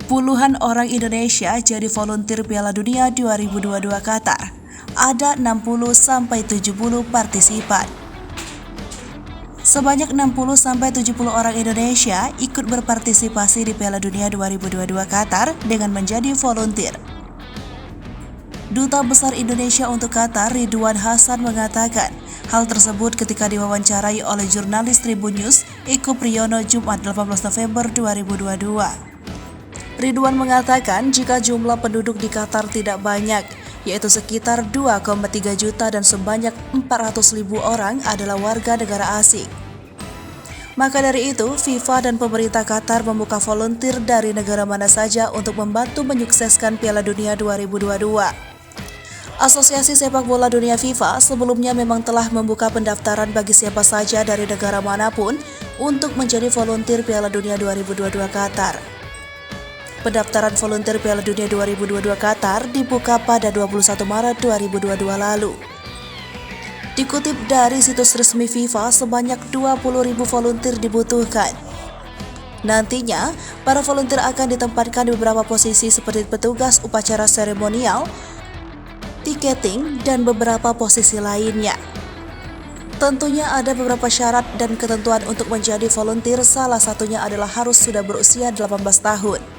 Puluhan orang Indonesia jadi volunteer Piala Dunia 2022 Qatar. Ada 60-70 partisipan. Sebanyak 60-70 orang Indonesia ikut berpartisipasi di Piala Dunia 2022 Qatar dengan menjadi volunteer. Duta Besar Indonesia untuk Qatar, Ridwan Hasan, mengatakan hal tersebut ketika diwawancarai oleh jurnalis Tribun News, Eko Priyono, Jumat 18 November 2022. Ridwan mengatakan jika jumlah penduduk di Qatar tidak banyak, yaitu sekitar 2,3 juta dan sebanyak 400.000 orang adalah warga negara asing. Maka dari itu, FIFA dan pemerintah Qatar membuka volunteer dari negara mana saja untuk membantu menyukseskan Piala Dunia 2022. Asosiasi Sepak Bola Dunia FIFA sebelumnya memang telah membuka pendaftaran bagi siapa saja dari negara manapun untuk menjadi volunteer Piala Dunia 2022 Qatar. Pendaftaran volunteer Piala Dunia 2022 Qatar dibuka pada 21 Maret 2022 lalu. Dikutip dari situs resmi FIFA, sebanyak 20.000 volunteer dibutuhkan. Nantinya, para volunteer akan ditempatkan di beberapa posisi seperti petugas upacara seremonial, tiketing, dan beberapa posisi lainnya. Tentunya ada beberapa syarat dan ketentuan untuk menjadi volunteer, salah satunya adalah harus sudah berusia 18 tahun.